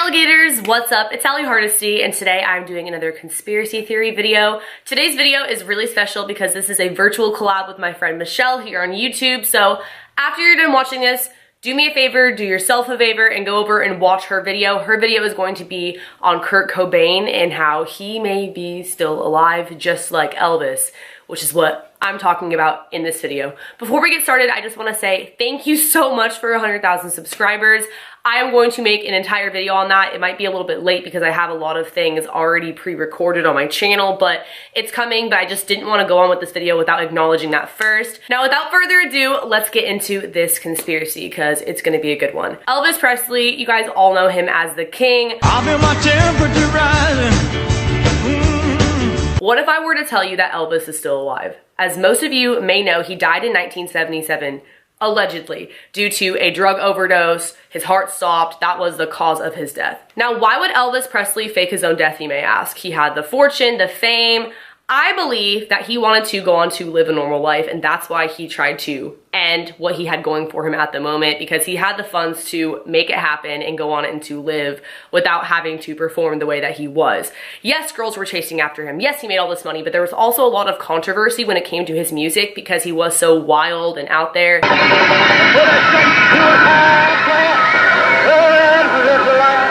alligators, what's up? It's Hardesty, and today I'm doing another conspiracy theory video. Today's video is really special because this is a virtual collab with my friend Michelle here on YouTube. So after you're done watching this, do me a favor, do yourself a favor, and go over and watch her video. Her video is going to be on Kurt Cobain and how he may be still alive just like Elvis, which is what I'm talking about in this video. Before we get started, I just want to say thank you so much for 100,000 subscribers. I am going to make an entire video on that. It might be a little bit late because I have a lot of things already pre-recorded on my channel, but it's coming. But I just didn't want to go on with this video without acknowledging that first. Now, without further ado, let's get into this conspiracy because it's going to be a good one. Elvis Presley, you guys all know him as the king. I'll feel my temperature rising. What if I were to tell you that Elvis is still alive? As most of you may know, he died in 1977, allegedly, due to a drug overdose. His heart stopped. That was the cause of his death. Now, why would Elvis Presley fake his own death, you may ask? He had the fortune, the fame. I believe that he wanted to go on to live a normal life, and that's why he tried to end what he had going for him at the moment, because he had the funds to make it happen and go on and to live without having to perform the way that he was. Yes, girls were chasing after him. Yes, he made all this money, but there was also a lot of controversy when it came to his music because he was so wild and out there.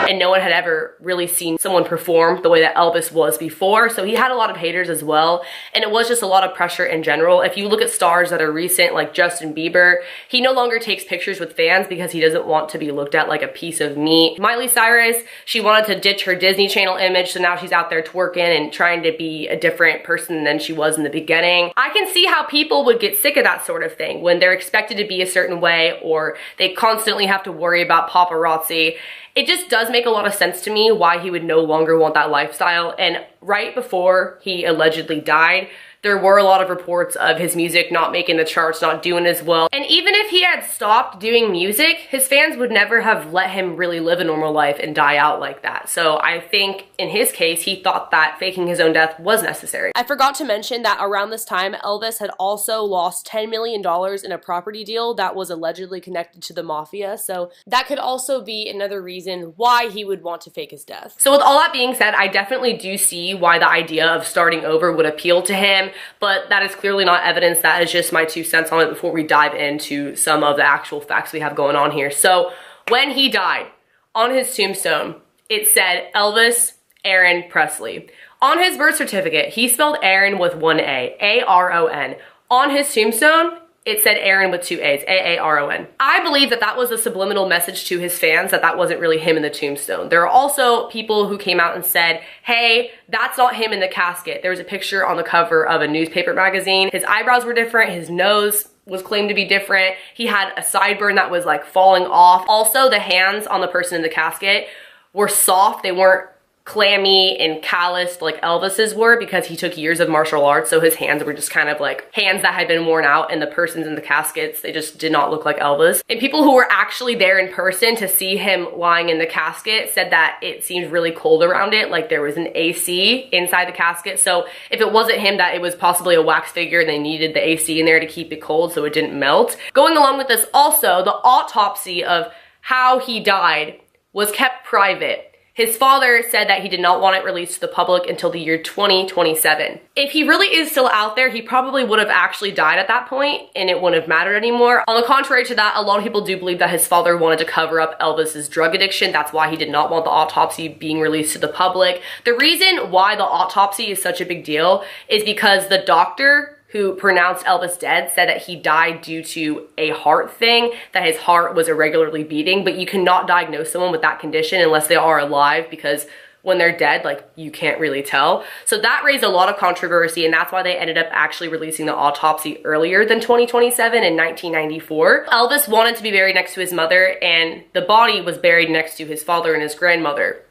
And no one had ever really seen someone perform the way that Elvis was before. So he had a lot of haters as well. And it was just a lot of pressure in general. If you look at stars that are recent, like Justin Bieber, he no longer takes pictures with fans because he doesn't want to be looked at like a piece of meat. Miley Cyrus, she wanted to ditch her Disney Channel image. So now she's out there twerking and trying to be a different person than she was in the beginning. I can see how people would get sick of that sort of thing when they're expected to be a certain way or they constantly have to worry about paparazzi. It just does make a lot of sense to me why he would no longer want that lifestyle. And right before he allegedly died, there were a lot of reports of his music not making the charts, not doing as well. And even if he had stopped doing music, his fans would never have let him really live a normal life and die out like that. So I think in his case, he thought that faking his own death was necessary. I forgot to mention that around this time, Elvis had also lost $10 million in a property deal that was allegedly connected to the mafia. So that could also be another reason why he would want to fake his death. So with all that being said, I definitely do see why the idea of starting over would appeal to him. But that is clearly not evidence. That is just my 2 cents on it before we dive into some of the actual facts we have going on here. So when he died, on his tombstone, it said Elvis Aaron Presley. On his birth certificate, he spelled Aaron with one A, A-R-O-N. On his tombstone, it said Aaron with 2 A's, A-A-R-O-N. I believe that that was a subliminal message to his fans that that wasn't really him in the tombstone. There are also people who came out and said, hey, that's not him in the casket. There was a picture on the cover of a newspaper magazine. His eyebrows were different, his nose was claimed to be different. He had a sideburn that was like falling off. Also, the hands on the person in the casket were soft. They weren't clammy and calloused like Elvis's were because he took years of martial arts, so his hands were just kind of like hands that had been worn out, and the persons in the caskets, they just did not look like Elvis. And people who were actually there in person to see him lying in the casket said that it seemed really cold around it, like there was an AC inside the casket. So if it wasn't him, that it was possibly a wax figure and they needed the AC in there to keep it cold so it didn't melt. Going along with this also, the autopsy of how he died was kept private. His father said that he did not want it released to the public until the year 2027. If he really is still out there, he probably would have actually died at that point and it wouldn't have mattered anymore. On the contrary to that, a lot of people do believe that his father wanted to cover up Elvis's drug addiction. That's why he did not want the autopsy being released to the public. The reason why the autopsy is such a big deal is because the doctor who pronounced Elvis dead said that he died due to a heart thing, that his heart was irregularly beating, but you cannot diagnose someone with that condition unless they are alive because when they're dead, like, you can't really tell. So that raised a lot of controversy, and that's why they ended up actually releasing the autopsy earlier than 2027 in 1994. Elvis wanted to be buried next to his mother, and the body was buried next to his father and his grandmother.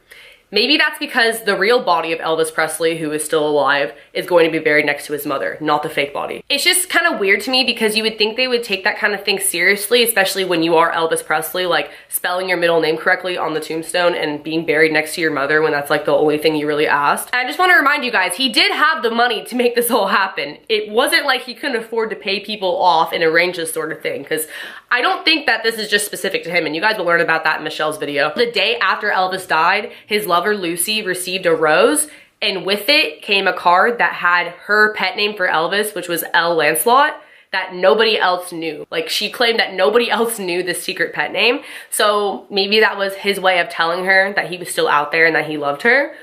Maybe that's because the real body of Elvis Presley, who is still alive, is going to be buried next to his mother, not the fake body. It's just kind of weird to me because you would think they would take that kind of thing seriously, especially when you are Elvis Presley, like spelling your middle name correctly on the tombstone and being buried next to your mother when that's like the only thing you really asked. And I just want to remind you guys, he did have the money to make this all happen. It wasn't like he couldn't afford to pay people off and arrange this sort of thing, because I don't think that this is just specific to him, and you guys will learn about that in Michelle's video. The day after Elvis died, his lover Lucy received a rose, and with it came a card that had her pet name for Elvis, which was L. Lancelot, that nobody else knew. Like, she claimed that nobody else knew this secret pet name, so maybe that was his way of telling her that he was still out there and that he loved her.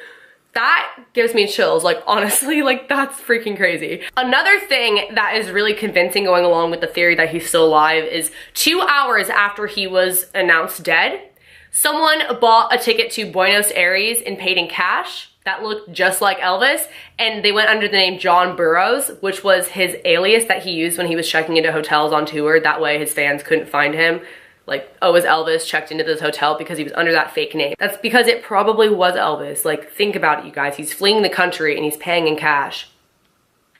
That gives me chills, like honestly, like that's freaking crazy. Another thing that is really convincing going along with the theory that he's still alive is 2 hours after he was announced dead, someone bought a ticket to Buenos Aires and paid in cash that looked just like Elvis, and they went under the name John Burroughs, which was his alias that he used when he was checking into hotels on tour. That way his fans couldn't find him. Like, oh, is Elvis checked into this hotel because he was under that fake name? That's because it probably was Elvis. Like, think about it, you guys. He's fleeing the country and he's paying in cash.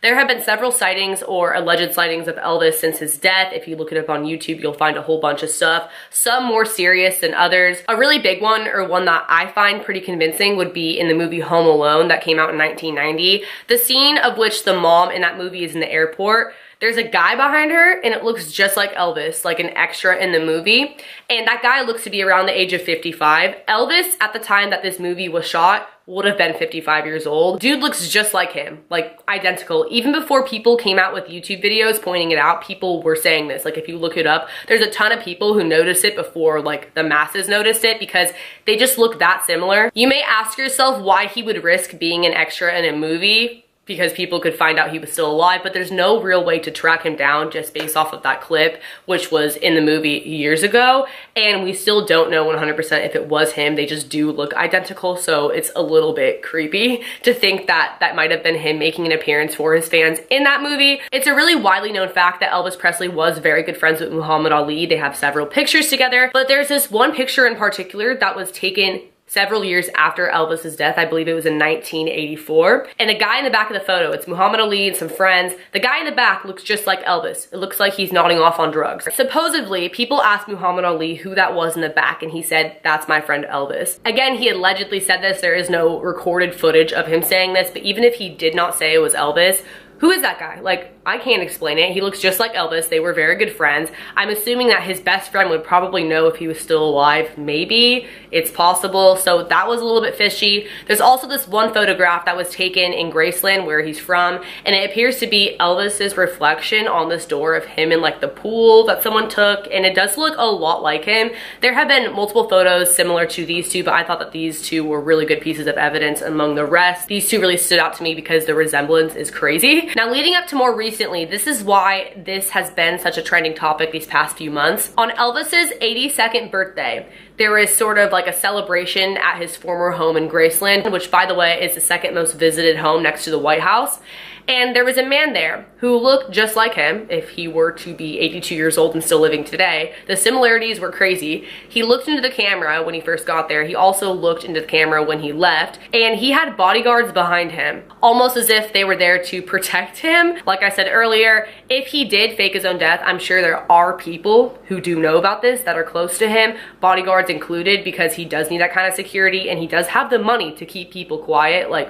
There have been several sightings or alleged sightings of Elvis since his death. If you look it up on YouTube, you'll find a whole bunch of stuff, some more serious than others. A really big one, or one that I find pretty convincing, would be in the movie Home Alone that came out in 1990. The scene of which the mom in that movie is in the airport. There's a guy behind her and it looks just like Elvis, like an extra in the movie. And that guy looks to be around the age of 55. Elvis, at the time that this movie was shot, would have been 55 years old. Dude looks just like him, like identical. Even before people came out with YouTube videos pointing it out, people were saying this. Like, if you look it up, there's a ton of people who noticed it before like the masses noticed it, because they just look that similar. You may ask yourself why he would risk being an extra in a movie, because people could find out he was still alive, but there's no real way to track him down just based off of that clip, which was in the movie years ago, and we still don't know 100% if it was him. They just do look identical, so it's a little bit creepy to think that that might have been him making an appearance for his fans in that movie. It's a really widely known fact that Elvis Presley was very good friends with Muhammad Ali. They have several pictures together, but there's this one picture in particular that was taken several years after Elvis's death. I believe it was in 1984. And the guy in the back of the photo, it's Muhammad Ali and some friends. The guy in the back looks just like Elvis. It looks like he's nodding off on drugs. Supposedly, people asked Muhammad Ali who that was in the back, and he said, "That's my friend Elvis." Again, he allegedly said this. There is no recorded footage of him saying this, but even if he did not say it was Elvis, who is that guy? Like, I can't explain it. He looks just like Elvis. They were very good friends. I'm assuming that his best friend would probably know if he was still alive. Maybe. It's possible. So that was a little bit fishy. There's also this one photograph that was taken in Graceland, where he's from, and it appears to be Elvis's reflection on this door of him in like the pool that someone took, and it does look a lot like him. There have been multiple photos similar to these two, but I thought that these two were really good pieces of evidence among the rest. These two really stood out to me because the resemblance is crazy. Now, leading up to more recently, this is why this has been such a trending topic these past few months. On Elvis's 82nd birthday, there is sort of like a celebration at his former home in Graceland, which, by the way, is the second most visited home next to the White House. And there was a man there who looked just like him if he were to be 82 years old and still living today. The similarities were crazy. He looked into the camera when he first got there. He also looked into the camera when he left. And he had bodyguards behind him, almost as if they were there to protect him. Like I said earlier, if he did fake his own death, I'm sure there are people who do know about this that are close to him, bodyguards included, because he does need that kind of security and he does have the money to keep people quiet. Like,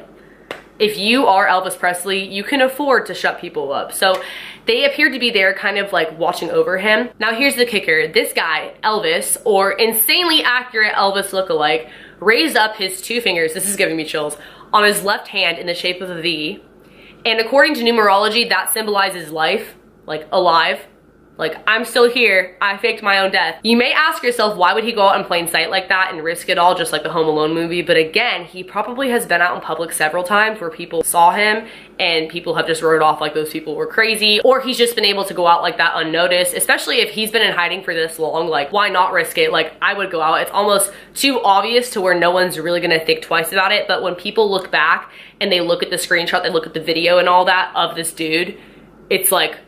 if you are Elvis Presley, you can afford to shut people up. So they appeared to be there kind of like watching over him. Now here's the kicker. This guy, Elvis, or insanely accurate Elvis lookalike, raised up his two fingers, this is giving me chills, on his left hand in the shape of a V. And according to numerology, that symbolizes life, like alive. Like, I'm still here, I faked my own death. You may ask yourself, why would he go out in plain sight like that and risk it all, just like the Home Alone movie? But again, he probably has been out in public several times where people saw him and people have just wrote off like those people were crazy, or he's just been able to go out like that unnoticed. Especially if he's been in hiding for this long, like, why not risk it? Like, I would go out. It's almost too obvious to where no one's really gonna think twice about it. But when people look back and they look at the screenshot, they look at the video and all that of this dude, it's like,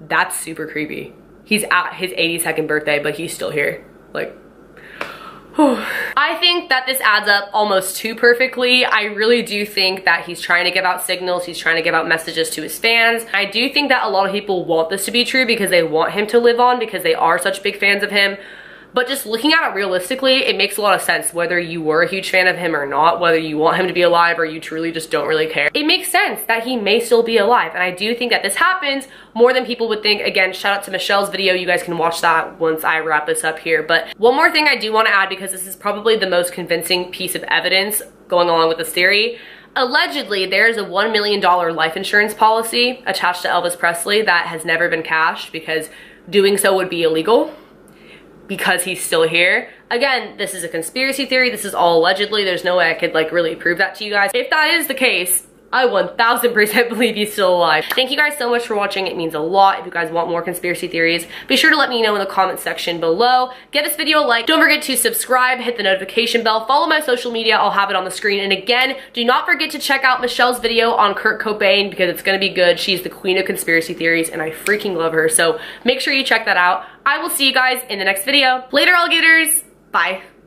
that's super creepy. He's at his 82nd birthday, but he's still here. Like, I think that this adds up almost too perfectly. I really do think that he's trying to give out signals, he's trying to give out messages to his fans. I do think that a lot of people want this to be true because they want him to live on because they are such big fans of him. But just looking at it realistically, it makes a lot of sense whether you were a huge fan of him or not, whether you want him to be alive or you truly just don't really care. It makes sense that he may still be alive, and I do think that this happens more than people would think. Again, shout out to Michelle's video. You guys can watch that once I wrap this up here. But one more thing I do want to add, because this is probably the most convincing piece of evidence going along with this theory. Allegedly, there is a $1 million life insurance policy attached to Elvis Presley that has never been cashed because doing so would be illegal, because he's still here. Again, this is a conspiracy theory. This is all allegedly. There's no way I could like really prove that to you guys. If that is the case, I 1000% believe he's still alive. Thank you guys so much for watching. It means a lot. If you guys want more conspiracy theories, be sure to let me know in the comment section below. Give this video a like. Don't forget to subscribe, hit the notification bell, follow my social media. I'll have it on the screen. And again, do not forget to check out Michelle's video on Kurt Cobain because it's gonna be good. She's the queen of conspiracy theories and I freaking love her. So make sure you check that out. I will see you guys in the next video. Later, alligators. Bye.